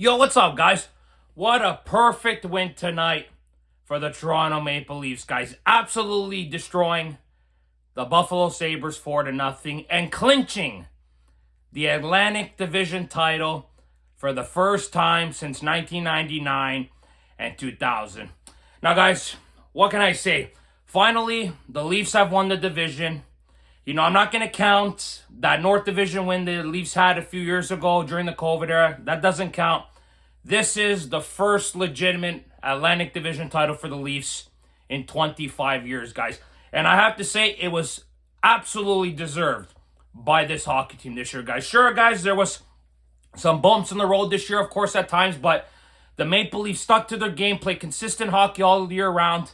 Yo, what's up, guys? What a perfect win tonight for the Toronto Maple Leafs, guys. Absolutely destroying the Buffalo Sabers 4-0 and clinching the Atlantic Division title for the first time since 1999 and 2000. Now, guys, what can I say? Finally, the Leafs have won the division. I'm not going to count that North Division win the Leafs had a few years ago during the COVID era. That doesn't count. This is the first legitimate Atlantic Division title for the Leafs in 25 years, guys. And I have to say, it was absolutely deserved by this hockey team this year, guys. Sure, guys, there was some bumps in the road this year, of course, at times, but the Maple Leafs stuck to their game, played consistent hockey all year round,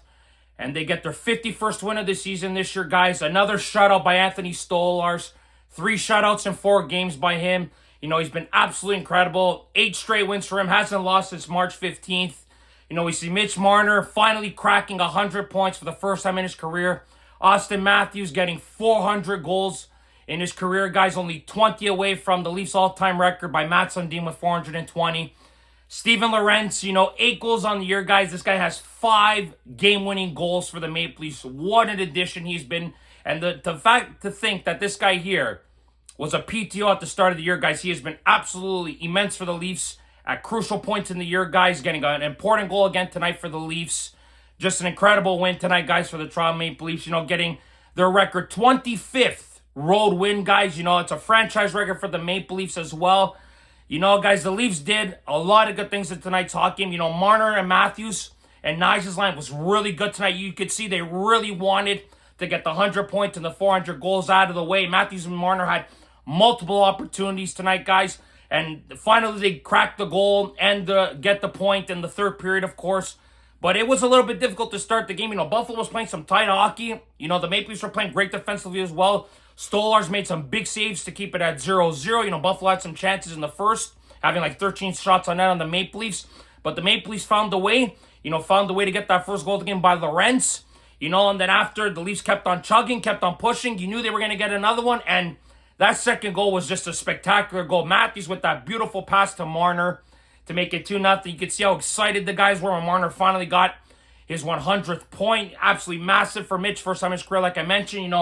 and they get their 51st win of the season this year, guys. Another shutout by Anthony Stolarz. 3 shutouts in 4 games by him. He's been absolutely incredible. 8 straight wins for him. Hasn't lost since March 15th. We see Mitch Marner finally cracking 100 points for the first time in his career. Austin Matthews getting 400 goals in his career, guys. Only 20 away from the Leafs all-time record by Matt Sundin with 420. Steven Lorentz, 8 goals on the year, guys. This guy has 5 game-winning goals for the Maple Leafs. What an addition he's been. And the fact to think that this guy here was a PTO at the start of the year, guys. He has been absolutely immense for the Leafs at crucial points in the year, guys. Getting an important goal again tonight for the Leafs. Just an incredible win tonight, guys, for the Toronto Maple Leafs. Getting their record 25th road win, guys. It's a franchise record for the Maple Leafs as well. Guys, the Leafs did a lot of good things in tonight's hockey game. Marner and Matthews and Nice's line was really good tonight. You could see they really wanted to get the 100 points and the 400 goals out of the way. Matthews and Marner had multiple opportunities tonight, guys. And finally, they cracked the goal and get the point in the third period, of course. But it was a little bit difficult to start the game. Buffalo was playing some tight hockey. The Maple Leafs were playing great defensively as well. Stolarz made some big saves to keep it at 0-0. Buffalo had some chances in the first, having like 13 shots on net on the Maple Leafs. But the Maple Leafs found a way, to get that first goal of the game by Lorentz. And then after, the Leafs kept on chugging, kept on pushing. You knew they were going to get another one. And that second goal was just a spectacular goal. Matthews with that beautiful pass to Marner to make it 2-0. You could see how excited the guys were when Marner finally got his 100th point. Absolutely massive for Mitch. First time in his career, like I mentioned.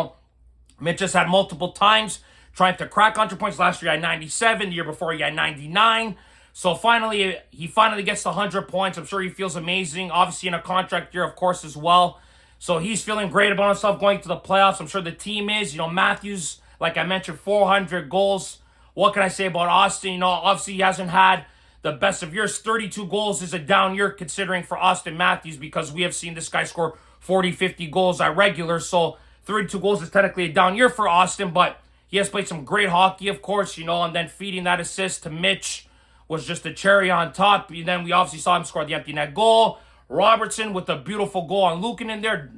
Mitch just had multiple times trying to crack 100 points. Last year he had 97. The year before he had 99. So finally, he gets the 100 points. I'm sure he feels amazing. Obviously in a contract year, of course, as well. So he's feeling great about himself going to the playoffs. I'm sure the team is. Matthews, like I mentioned, 400 goals. What can I say about Austin? Obviously he hasn't had the best of years. 32 goals is a down year considering for Austin Matthews, because we have seen this guy score 40, 50 goals at regular. So 32 goals is technically a down year for Austin, but he has played some great hockey, of course, and then feeding that assist to Mitch was just a cherry on top. And then we obviously saw him score the empty net goal. Robertson with a beautiful goal on Lukin in there,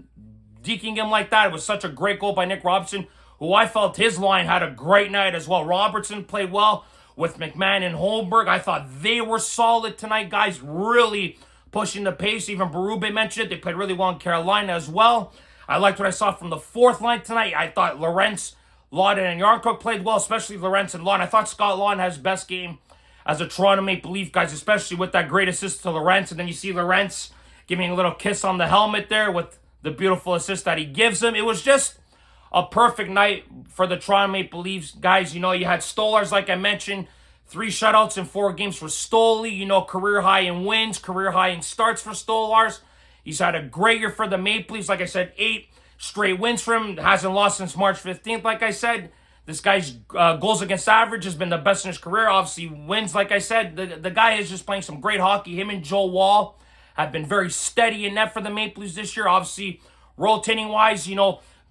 deking him like that. It was such a great goal by Nick Robertson, who I felt his line had a great night as well. Robertson played well with McMahon and Holmberg. I thought they were solid tonight, guys, really pushing the pace. Even Berube mentioned it. They played really well in Carolina as well. I liked what I saw from the fourth line tonight. I thought Lorentz, Lawton, and Yarncrook played well, especially Lorentz and Lawton. I thought Scott Lawton has his best game as a Toronto Maple Leaf, guys, especially with that great assist to Lorentz. And then you see Lorentz giving a little kiss on the helmet there with the beautiful assist that he gives him. It was just a perfect night for the Toronto Maple Leafs, guys. You had Stolarz, like I mentioned, 3 shutouts in 4 games for Stoley. Career high in wins, career high in starts for Stolarz. He's had a great year for the Maple Leafs. Like I said, 8 straight wins for him. Hasn't lost since March 15th, like I said. This guy's goals against average has been the best in his career. Obviously, wins, like I said. The guy is just playing some great hockey. Him and Joe Wall have been very steady in net for the Maple Leafs this year. Obviously, rotating-wise,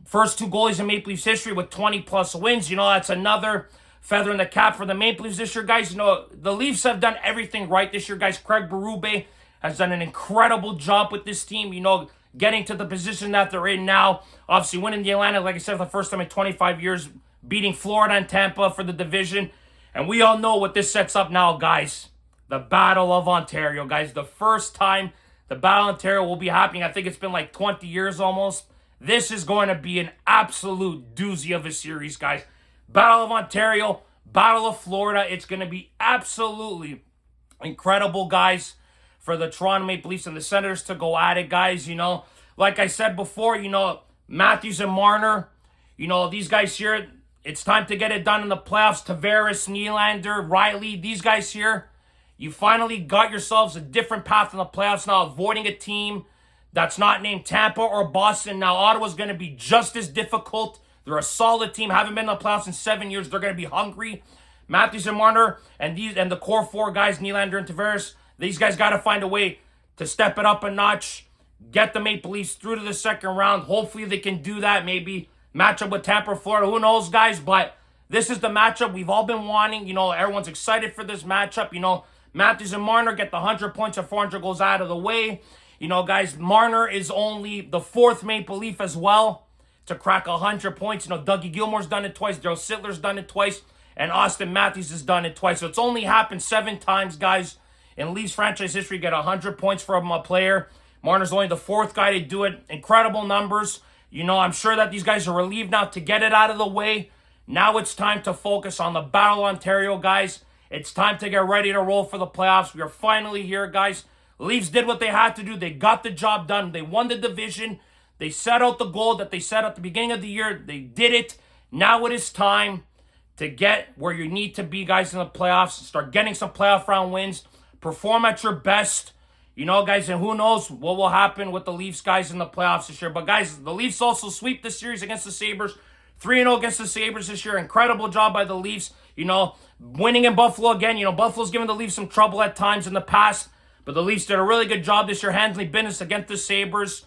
first 2 goalies in Maple Leafs history with 20-plus wins. That's another feather in the cap for the Maple Leafs this year, guys. The Leafs have done everything right this year, guys. Craig Berube has done an incredible job with this team, getting to the position that they're in now. Obviously, winning the Atlantic, like I said, for the first time in 25 years, beating Florida and Tampa for the division. And we all know what this sets up now, guys. The Battle of Ontario, guys. The first time the Battle of Ontario will be happening. I think it's been like 20 years almost. This is going to be an absolute doozy of a series, guys. Battle of Ontario, Battle of Florida. It's going to be absolutely Incredible, guys, for the Toronto Maple Leafs and the Senators to go at it, guys. Like I said before, Matthews and Marner, these guys here, it's time to get it done in the playoffs. Tavares, Nylander, Riley, these guys here, you finally got yourselves a different path in the playoffs now, avoiding a team that's not named Tampa or Boston. Now, Ottawa's going to be just as difficult. They're a solid team, haven't been in the playoffs in 7 years. They're going to be hungry. Matthews and Marner and the core four guys, Nylander and Tavares, these guys got to find a way to step it up a notch, get the Maple Leafs through to the second round. Hopefully they can do that. Maybe match up with Tampa or Florida. Who knows, guys? But this is the matchup we've all been wanting. Everyone's excited for this matchup. Matthews and Marner get the 100 points and 400 goals out of the way. Guys, Marner is only the fourth Maple Leaf as well to crack 100 points. Dougie Gilmour's done it twice. Daryl Sittler's done it twice. And Austin Matthews has done it twice. So it's only happened 7 times, guys, in Leafs franchise history. Get 100 points from a player. Marner's only the fourth guy to do it. Incredible numbers. I'm sure that these guys are relieved now to get it out of the way. Now it's time to focus on the Battle of Ontario, guys. It's time to get ready to roll for the playoffs. We are finally here, guys. Leafs did what they had to do. They got the job done. They won the division. They set out the goal that they set at the beginning of the year. They did it. Now it is time to get where you need to be, guys, in the playoffs. Start getting some playoff round wins. Perform at your best. Guys, and who knows what will happen with the Leafs, guys, in the playoffs this year. But, guys, the Leafs also sweep the series against the Sabers. 3-0 against the Sabers this year. Incredible job by the Leafs. Winning in Buffalo again. Buffalo's given the Leafs some trouble at times in the past. But the Leafs did a really good job this year handling business against the Sabers.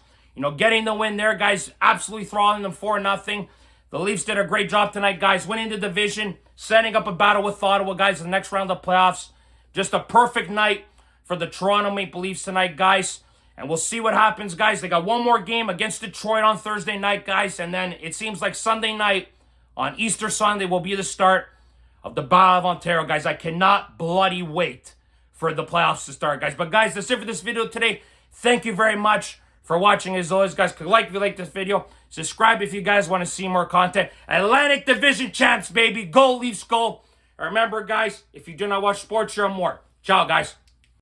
Getting the win there, guys. Absolutely throwing them 4-0. The Leafs did a great job tonight, guys. Winning the division. Setting up a battle with Ottawa, guys, in the next round of playoffs. Just a perfect night for the Toronto Maple Leafs tonight, guys. And we'll see what happens, guys. They got one more game against Detroit on Thursday night, guys. And then it seems like Sunday night on Easter Sunday will be the start of the Battle of Ontario, guys. I cannot bloody wait for the playoffs to start, guys. But, guys, that's it for this video today. Thank you very much for watching. As always, guys, like if you like this video. Subscribe if you guys want to see more content. Atlantic Division champs, baby. Go Leafs, go. And remember, guys, if you do not watch sports, you're more. Ciao, guys.